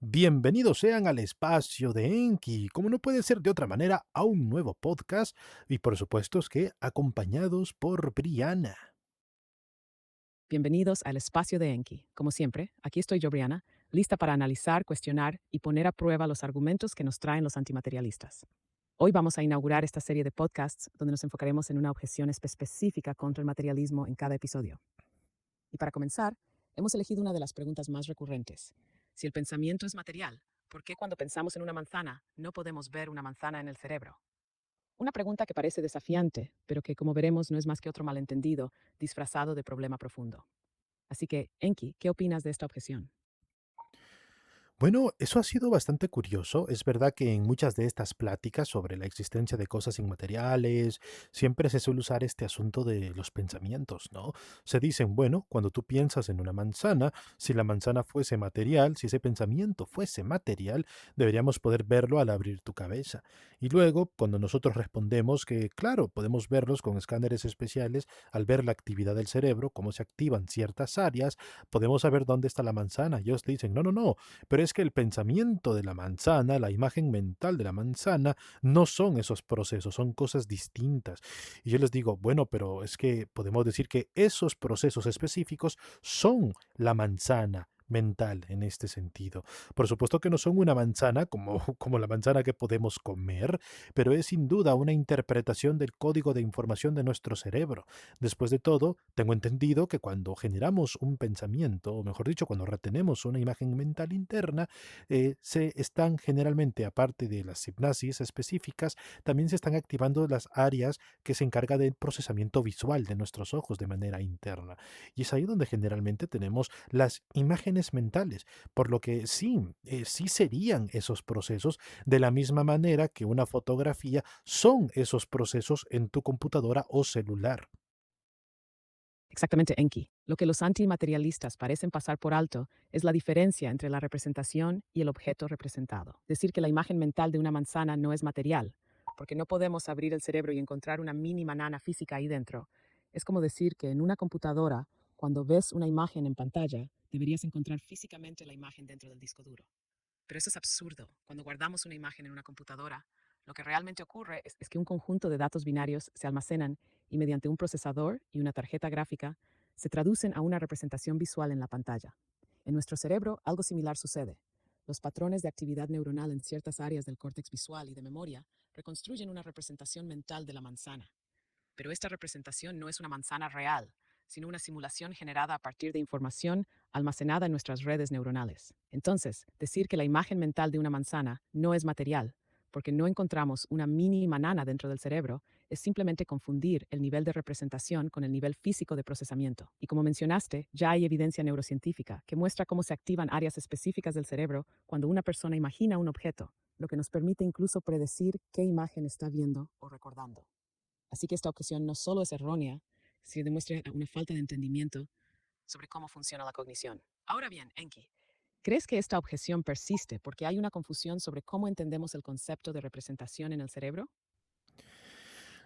Bienvenidos sean al espacio de Enki, como no puede ser de otra manera, a un nuevo podcast y por supuesto es que acompañados por Briana. Bienvenidos al espacio de Enki. Como siempre, aquí estoy yo, Briana, lista para analizar, cuestionar y poner a prueba los argumentos que nos traen los antimaterialistas. Hoy vamos a inaugurar esta serie de podcasts donde nos enfocaremos en una objeción específica contra el materialismo en cada episodio. Y para comenzar, hemos elegido una de las preguntas más recurrentes. Si el pensamiento es material, ¿por qué cuando pensamos en una manzana no podemos ver una manzana en el cerebro? Una pregunta que parece desafiante, pero que, como veremos, no es más que otro malentendido disfrazado de problema profundo. Así que, Enki, ¿qué opinas de esta objeción? Bueno, eso ha sido bastante curioso. Es verdad que en muchas de estas pláticas sobre la existencia de cosas inmateriales, siempre se suele usar este asunto de los pensamientos, ¿no? Se dicen, bueno, cuando tú piensas en una manzana, si la manzana fuese material, si ese pensamiento fuese material, deberíamos poder verlo al abrir tu cabeza. Y luego, cuando nosotros respondemos que, claro, podemos verlos con escáneres especiales, al ver la actividad del cerebro, cómo se activan ciertas áreas, podemos saber dónde está la manzana. Y ellos dicen, no, no, no. Pero es que el pensamiento de la manzana, la imagen mental de la manzana, no son esos procesos, son cosas distintas. Y yo les digo, bueno, pero es que podemos decir que esos procesos específicos son la manzana mental en este sentido. Por supuesto que no son una manzana como, como la manzana que podemos comer, pero es sin duda una interpretación del código de información de nuestro cerebro. Después de todo, tengo entendido que cuando generamos un pensamiento, o mejor dicho, cuando retenemos una imagen mental interna, se están generalmente, aparte de las hipnosis específicas, también se están activando las áreas que se encarga del procesamiento visual de nuestros ojos de manera interna. Y es ahí donde generalmente tenemos las imágenes mentales, por lo que sí, sí serían esos procesos de la misma manera que una fotografía son esos procesos en tu computadora o celular. Exactamente, Enki. Lo que los antimaterialistas parecen pasar por alto es la diferencia entre la representación y el objeto representado. Decir que la imagen mental de una manzana no es material, porque no podemos abrir el cerebro y encontrar una mini banana física ahí dentro. Es como decir que en una computadora, cuando ves una imagen en pantalla, deberías encontrar físicamente la imagen dentro del disco duro. Pero eso es absurdo. Cuando guardamos una imagen en una computadora, lo que realmente ocurre es que un conjunto de datos binarios se almacenan y mediante un procesador y una tarjeta gráfica se traducen a una representación visual en la pantalla. En nuestro cerebro algo similar sucede. Los patrones de actividad neuronal en ciertas áreas del córtex visual y de memoria reconstruyen una representación mental de la manzana. Pero esta representación no es una manzana real, sino una simulación generada a partir de información almacenada en nuestras redes neuronales. Entonces, decir que la imagen mental de una manzana no es material, porque no encontramos una mini banana dentro del cerebro, es simplemente confundir el nivel de representación con el nivel físico de procesamiento. Y como mencionaste, ya hay evidencia neurocientífica que muestra cómo se activan áreas específicas del cerebro cuando una persona imagina un objeto, lo que nos permite incluso predecir qué imagen está viendo o recordando. Así que esta objeción no solo es errónea, sino demuestra una falta de entendimiento sobre cómo funciona la cognición. Ahora bien, Enki, ¿crees que esta objeción persiste porque hay una confusión sobre cómo entendemos el concepto de representación en el cerebro?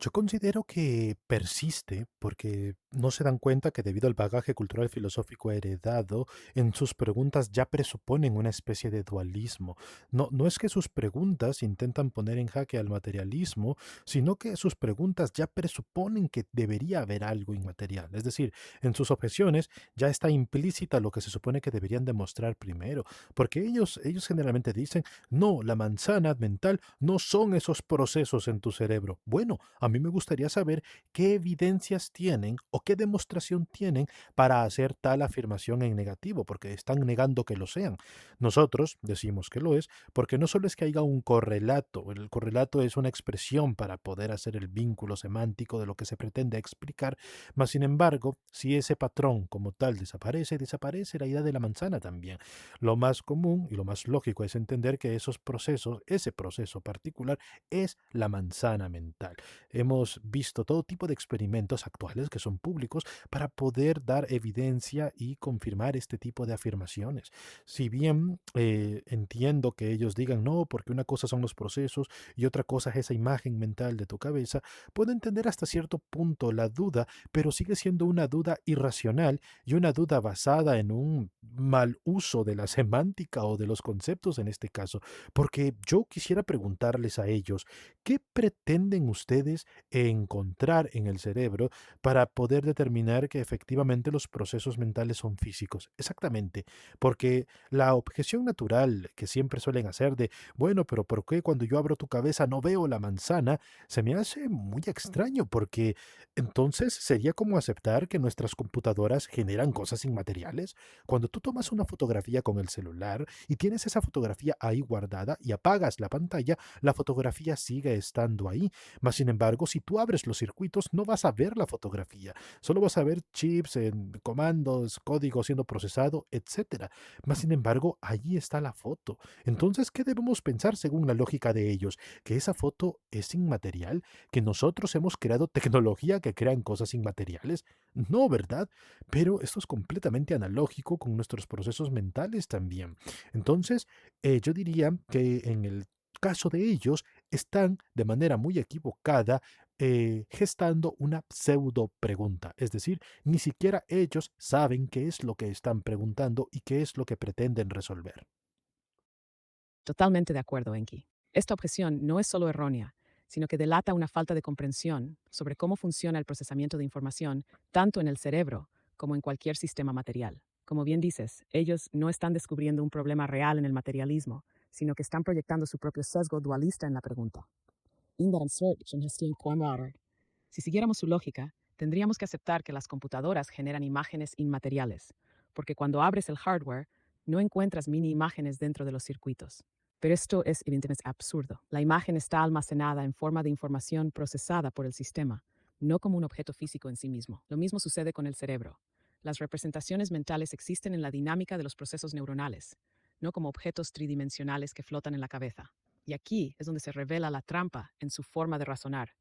Yo considero que persiste porque no se dan cuenta que debido al bagaje cultural filosófico heredado, en sus preguntas ya presuponen una especie de dualismo. No, no es que sus preguntas intentan poner en jaque al materialismo, sino que sus preguntas ya presuponen que debería haber algo inmaterial. Es decir, en sus objeciones ya está implícita lo que se supone que deberían demostrar primero, porque ellos generalmente dicen, no, la manzana mental no son esos procesos en tu cerebro. Bueno, a mí me gustaría saber qué evidencias tienen o qué demostración tienen para hacer tal afirmación en negativo, porque están negando que lo sean. Nosotros decimos que lo es, porque no solo es que haya un correlato, el correlato es una expresión para poder hacer el vínculo semántico de lo que se pretende explicar, mas sin embargo, si ese patrón como tal desaparece, desaparece la idea de la manzana también. Lo más común y lo más lógico es entender que esos procesos, ese proceso particular, es la manzana mental. hemos visto todo tipo de experimentos actuales que son públicos para poder dar evidencia y confirmar este tipo de afirmaciones. Si bien entiendo que ellos digan no, porque una cosa son los procesos y otra cosa es esa imagen mental de tu cabeza, puedo entender hasta cierto punto la duda, pero sigue siendo una duda irracional y una duda basada en un mal uso de la semántica o de los conceptos en este caso, porque yo quisiera preguntarles a ellos, ¿qué pretenden ustedes encontrar en el cerebro para poder determinar que efectivamente los procesos mentales son físicos? Exactamente, porque la objeción natural que siempre suelen hacer de, bueno, pero ¿por qué cuando yo abro tu cabeza no veo la manzana? Se me hace muy extraño porque entonces sería como aceptar que nuestras computadoras generan cosas inmateriales. Cuando tú tomas una fotografía con el celular y tienes esa fotografía ahí guardada y apagas la pantalla, la fotografía sigue estando ahí. Mas, sin embargo, si tú abres los circuitos, no vas a ver la fotografía. Solo vas a ver chips, comandos, código siendo procesado, etcétera. Mas, sin embargo, allí está la foto. Entonces, ¿qué debemos pensar según la lógica de ellos? ¿Que esa foto es inmaterial? ¿Que nosotros hemos creado tecnología que crean cosas inmateriales? No, ¿verdad? Pero esto es completamente analógico con nuestros procesos mentales también. Entonces, yo diría que en el caso de ellos, están de manera muy equivocada gestando una pseudo pregunta. Es decir, ni siquiera ellos saben qué es lo que están preguntando y qué es lo que pretenden resolver. Totalmente de acuerdo, Enki. Esta objeción no es solo errónea, sino que delata una falta de comprensión sobre cómo funciona el procesamiento de información, tanto en el cerebro como en cualquier sistema material. Como bien dices, ellos no están descubriendo un problema real en el materialismo, sino que están proyectando su propio sesgo dualista en la pregunta. Si siguiéramos su lógica, tendríamos que aceptar que las computadoras generan imágenes inmateriales, porque cuando abres el hardware, no encuentras mini imágenes dentro de los circuitos. Pero esto es evidentemente absurdo. La imagen está almacenada en forma de información procesada por el sistema, no como un objeto físico en sí mismo. Lo mismo sucede con el cerebro. Las representaciones mentales existen en la dinámica de los procesos neuronales, no como objetos tridimensionales que flotan en la cabeza. Y aquí es donde se revela la trampa en su forma de razonar.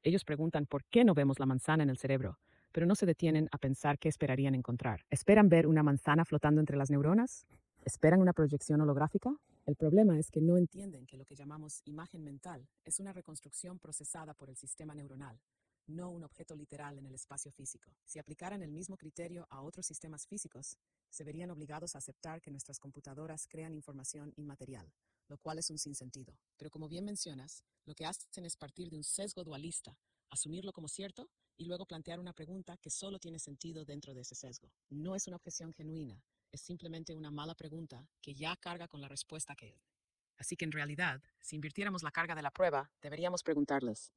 Ellos preguntan por qué no vemos la manzana en el cerebro, pero no se detienen a pensar qué esperarían encontrar. ¿Esperan ver una manzana flotando entre las neuronas? ¿Esperan una proyección holográfica? El problema es que no entienden que lo que llamamos imagen mental es una reconstrucción procesada por el sistema neuronal, no un objeto literal en el espacio físico. Si aplicaran el mismo criterio a otros sistemas físicos, se verían obligados a aceptar que nuestras computadoras crean información inmaterial, lo cual es un sinsentido. Pero como bien mencionas, lo que hacen es partir de un sesgo dualista, asumirlo como cierto y luego plantear una pregunta que solo tiene sentido dentro de ese sesgo. No es una objeción genuina, es simplemente una mala pregunta que ya carga con la respuesta que es. Así que en realidad, si invirtiéramos la carga de la prueba, deberíamos preguntarles,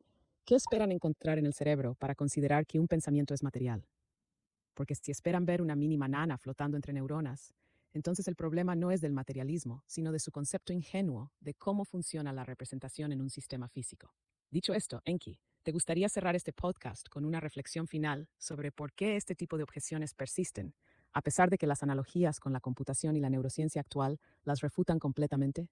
¿qué esperan encontrar en el cerebro para considerar que un pensamiento es material? Porque si esperan ver una mini banana flotando entre neuronas, entonces el problema no es del materialismo, sino de su concepto ingenuo de cómo funciona la representación en un sistema físico. Dicho esto, Enki, ¿te gustaría cerrar este podcast con una reflexión final sobre por qué este tipo de objeciones persisten, a pesar de que las analogías con la computación y la neurociencia actual las refutan completamente?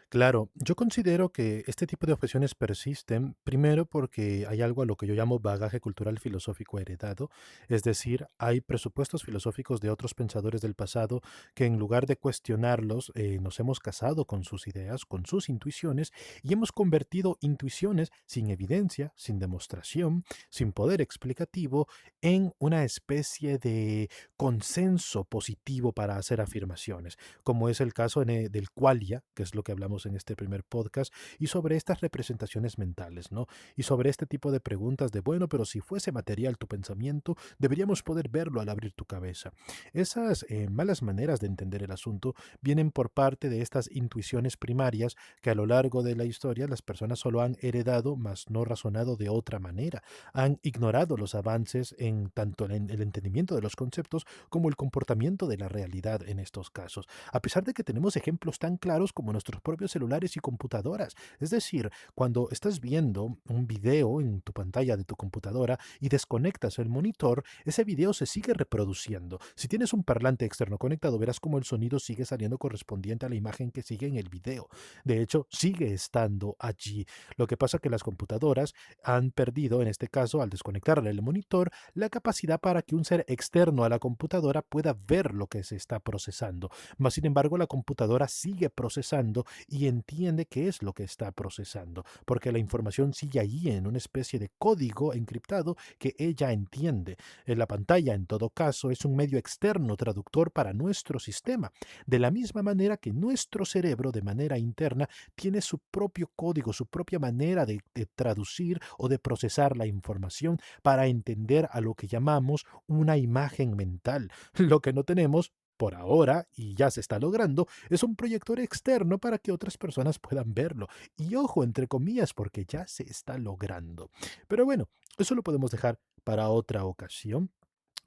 Claro, yo considero que este tipo de objeciones persisten, primero porque hay algo a lo que yo llamo bagaje cultural filosófico heredado, es decir, hay presupuestos filosóficos de otros pensadores del pasado que en lugar de cuestionarlos, nos hemos casado con sus ideas, con sus intuiciones, y hemos convertido intuiciones sin evidencia, sin demostración, sin poder explicativo, en una especie de consenso positivo para hacer afirmaciones, como es el caso del qualia, que es lo que hablamos en este primer podcast, y sobre estas representaciones mentales, ¿no? Y sobre este tipo de preguntas de, bueno, pero si fuese material tu pensamiento, deberíamos poder verlo al abrir tu cabeza. Esas malas maneras de entender el asunto vienen por parte de estas intuiciones primarias que a lo largo de la historia las personas solo han heredado, mas no razonado de otra manera. Han ignorado los avances en tanto en el entendimiento de los conceptos como el comportamiento de la realidad en estos casos, a pesar de que tenemos ejemplos tan claros como nuestros propios propios celulares y computadoras. Es decir, cuando estás viendo un video en tu pantalla de tu computadora y desconectas el monitor, ese video se sigue reproduciendo. Si tienes un parlante externo conectado, verás cómo el sonido sigue saliendo correspondiente a la imagen que sigue en el video. De hecho, sigue estando allí. Lo que pasa es que las computadoras han perdido, en este caso, al desconectarle el monitor, la capacidad para que un ser externo a la computadora pueda ver lo que se está procesando. Mas, sin embargo, la computadora sigue procesando y entiende qué es lo que está procesando, porque la información sigue allí en una especie de código encriptado que ella entiende. En la pantalla, en todo caso, es un medio externo traductor para nuestro sistema, de la misma manera que nuestro cerebro, de manera interna, tiene su propio código, su propia manera de traducir o de procesar la información para entender a lo que llamamos una imagen mental. Lo que no tenemos por ahora, y ya se está logrando, es un proyector externo para que otras personas puedan verlo. Y ojo, entre comillas, porque ya se está logrando. Pero bueno, eso lo podemos dejar para otra ocasión.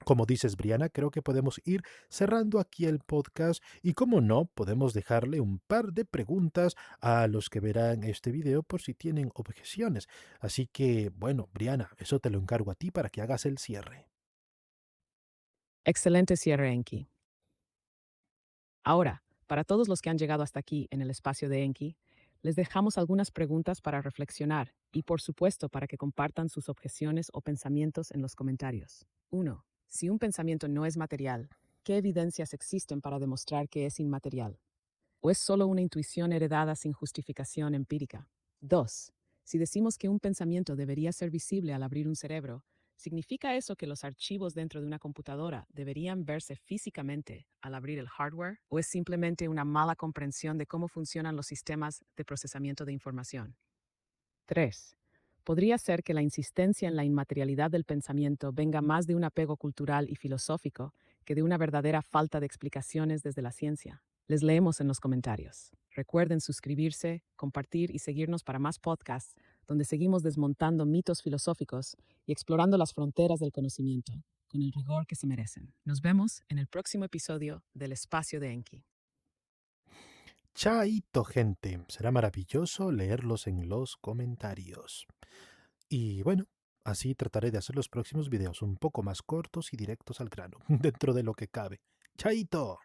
Como dices, Briana, creo que podemos ir cerrando aquí el podcast y como no, podemos dejarle un par de preguntas a los que verán este video por si tienen objeciones. Así que, bueno, Briana, eso te lo encargo a ti para que hagas el cierre. Excelente cierre, Enki. Ahora, para todos los que han llegado hasta aquí en el espacio de Enki, les dejamos algunas preguntas para reflexionar y, por supuesto, para que compartan sus objeciones o pensamientos en los comentarios. 1. Si un pensamiento no es material, ¿qué evidencias existen para demostrar que es inmaterial? ¿O es solo una intuición heredada sin justificación empírica? 2. Si decimos que un pensamiento debería ser visible al abrir un cerebro, ¿significa eso que los archivos dentro de una computadora deberían verse físicamente al abrir el hardware? ¿O es simplemente una mala comprensión de cómo funcionan los sistemas de procesamiento de información? 3. Podría ser que la insistencia en la inmaterialidad del pensamiento venga más de un apego cultural y filosófico que de una verdadera falta de explicaciones desde la ciencia. Les leemos en los comentarios. Recuerden suscribirse, compartir y seguirnos para más podcasts donde seguimos desmontando mitos filosóficos y explorando las fronteras del conocimiento con el rigor que se merecen. Nos vemos en el próximo episodio del Espacio de Enki. Chaito, gente. Será maravilloso leerlos en los comentarios. Y bueno, así trataré de hacer los próximos videos un poco más cortos y directos al grano, dentro de lo que cabe. Chaito.